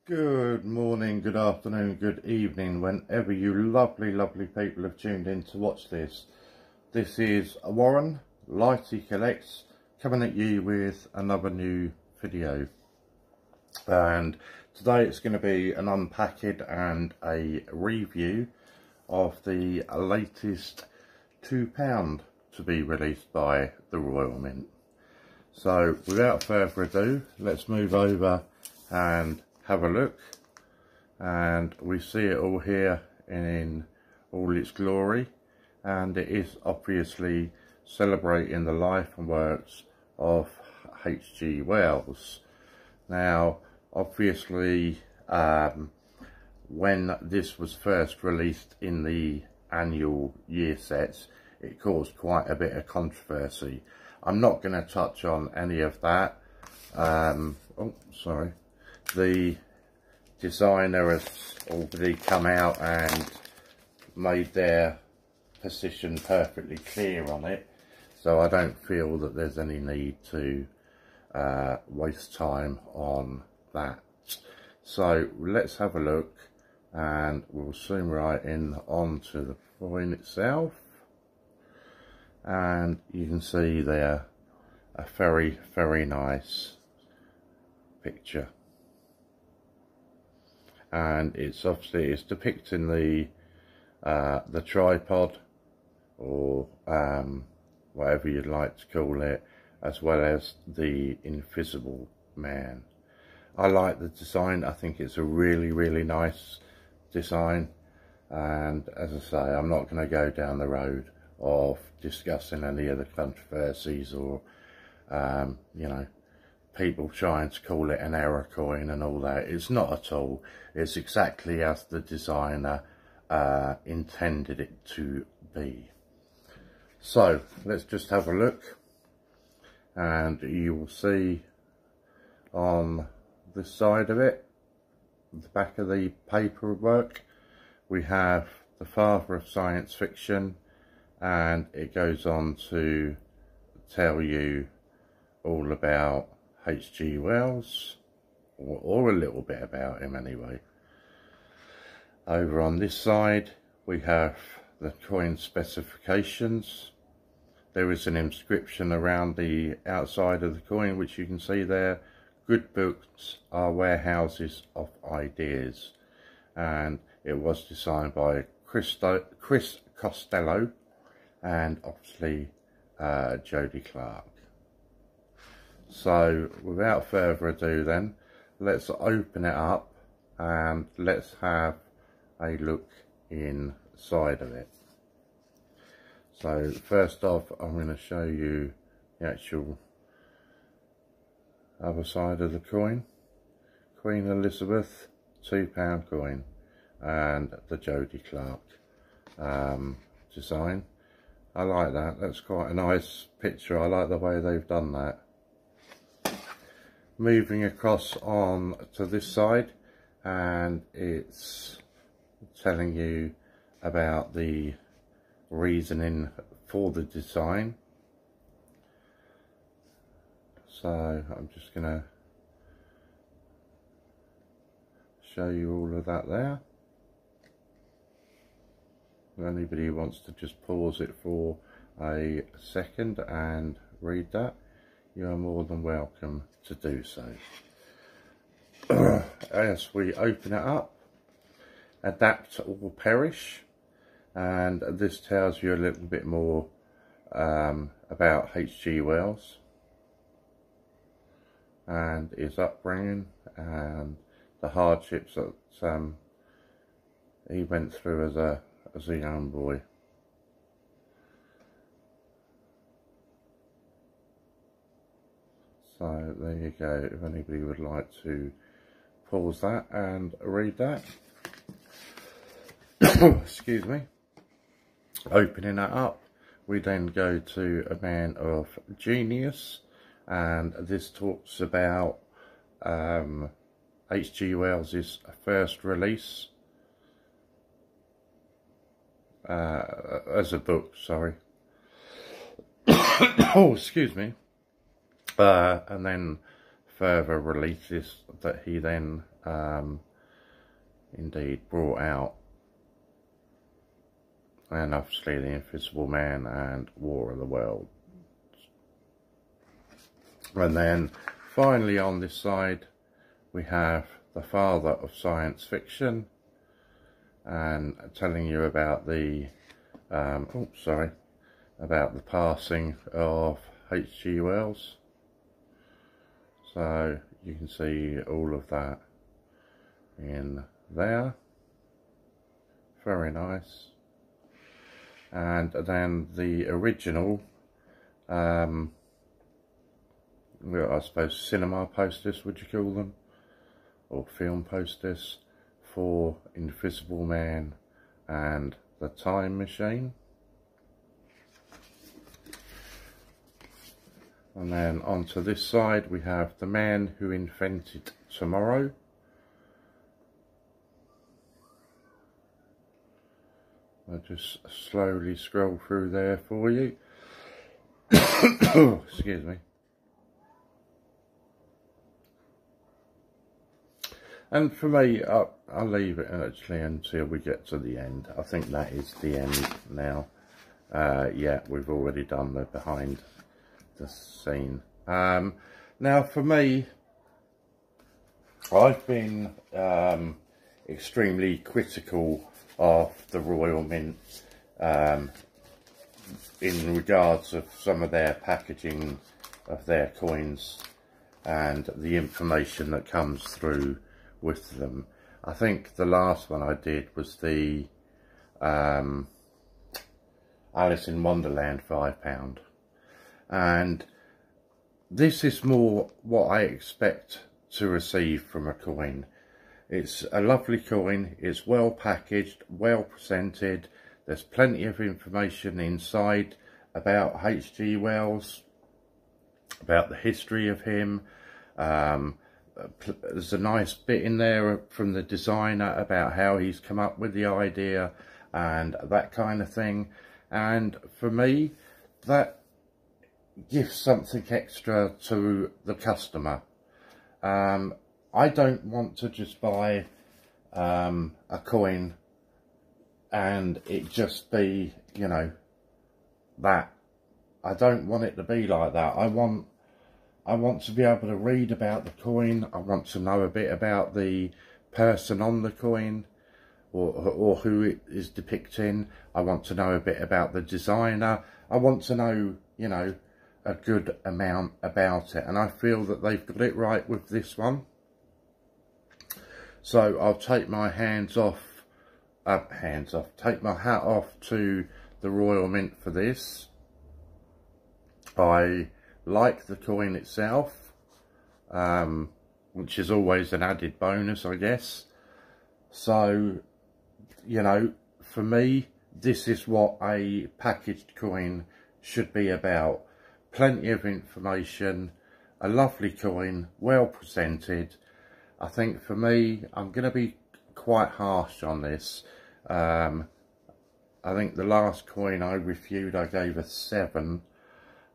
Good morning, good afternoon, good evening, whenever you lovely people have tuned in to watch this. This is Warren, Lighty Collects, coming at you with another new video. And today it's going to be an unpacking and a review of the latest £2 to be released by the Royal Mint. So without further ado, let's move over and have a look, and we see it all here in all its glory, and it is obviously celebrating the life and works of H.G. Wells. Now obviously when this was first released in the annual year sets, it caused quite a bit of controversy. I'm not going to touch on any of that. The designer has already come out and made their position perfectly clear on it, so I don't feel that there's any need to waste time on that. So let's have a look, and we'll zoom right in onto the coin itself, and you can see there a very nice picture, and it's depicting the tripod, or whatever you'd like to call it, as well as the Invisible Man. I like the design. I think it's a really nice design, and as I say, I'm not going to go down the road of discussing any of the controversies or you know, people trying to call it an error coin and all that. It's not at all. It's exactly as the designer intended it to be. So let's just have a look, and you will see on this side of it, the back of the paperwork, we have the father of science fiction, and it goes on to tell you all about H.G. Wells, or a little bit about him anyway. Over on this side we have the coin specifications. There is an inscription around the outside of the coin, which you can see there: good books are warehouses of ideas. And it was designed by Chris Costello and obviously Jody Clark. So without further ado then, let's open it up and let's have a look inside of it. So first off, I'm going to show you the actual other side of the coin. Queen Elizabeth £2 coin, and the Jody Clark design. I like that. That's quite a nice picture. I like the way they've done that. Moving across on to this side, and it's telling you about the reasoning for the design. So I'm just going to show you all of that there. If anybody who wants to just pause it for a second and read that, you are more than welcome to do so. As we open it up, adapt or perish, and this tells you a little bit more about H.G. Wells and his upbringing and the hardships that he went through as a young boy. So there you go, if anybody would like to pause that and read that. Excuse me. Opening that up, we then go to A Man of Genius, and this talks about H.G. Wells' first release as a book, sorry. Oh, excuse me. And then further releases that he then indeed brought out. And obviously the Invisible Man and War of the Worlds. And then finally on this side we have the father of science fiction, and telling you about the about the passing of H.G. Wells. So you can see all of that in there. Very nice. And then the original, well, I suppose cinema posters, would you call them, or film posters for Invisible Man and the Time Machine. And then onto this side we have The Man Who Invented Tomorrow. I'll just slowly scroll through there for you. Excuse me. And for me, I'll leave it actually until we get to the end. I think that is the end now. Yeah, we've already done the behind the scene. Now for me, I've been extremely critical of the Royal Mint in regards of some of their packaging of their coins and the information that comes through with them. I think the last one I did was the Alice in Wonderland £5, and this is more what I expect to receive from a coin. It's a lovely coin, it's well packaged, well presented, there's plenty of information inside about H.G. Wells, about the history of him. There's a nice bit in there from the designer about how he's come up with the idea and that kind of thing. And for me, that gives something extra to the customer. I don't want to just buy a coin and it just be, you know, that. I don't want it to be like that. I want to be able to read about the coin. I want to know a bit about the person on the coin, or who it is depicting. I want to know a bit about the designer. I want to know, you know, a good amount about it. And I feel that they've got it right with this one. So I'll take my take my hat off to the Royal Mint for this. I like the coin itself, which is always an added bonus, I guess. So, you know, for me, this is what a packaged coin should be about. Plenty of information, a lovely coin, well presented. I think for me, I'm going to be quite harsh on this. I think the last coin I reviewed, I gave a 7.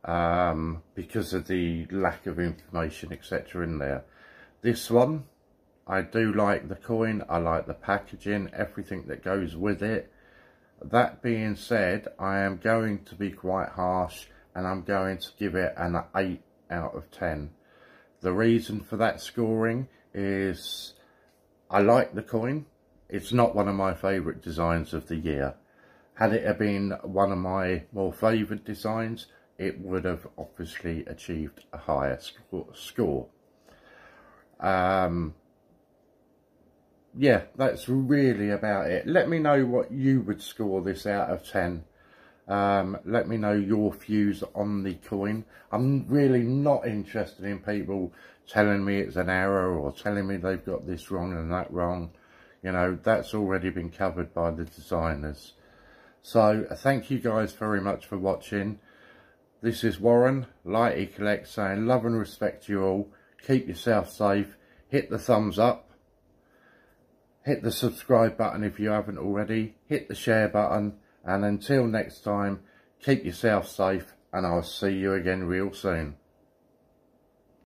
Because of the lack of information, etc. in there. This one, I do like the coin, I like the packaging, everything that goes with it. That being said, I am going to be quite harsh and I'm going to give it an 8 out of 10. The reason for that scoring is I like the coin. It's not one of my favourite designs of the year. Had it been one of my more favoured designs, it would have obviously achieved a higher score. Yeah, that's really about it. Let me know what you would score this out of 10. Let me know your views on the coin. I'm really not interested in people telling me it's an error or telling me they've got this wrong and that wrong. You know, that's already been covered by the designers. So thank you guys very much for watching. This is Warren, Lighty Collect, saying love and respect to you all. Keep yourself safe. Hit the thumbs up. Hit the subscribe button if you haven't already. Hit the share button. And until next time, keep yourself safe. And I'll see you again real soon.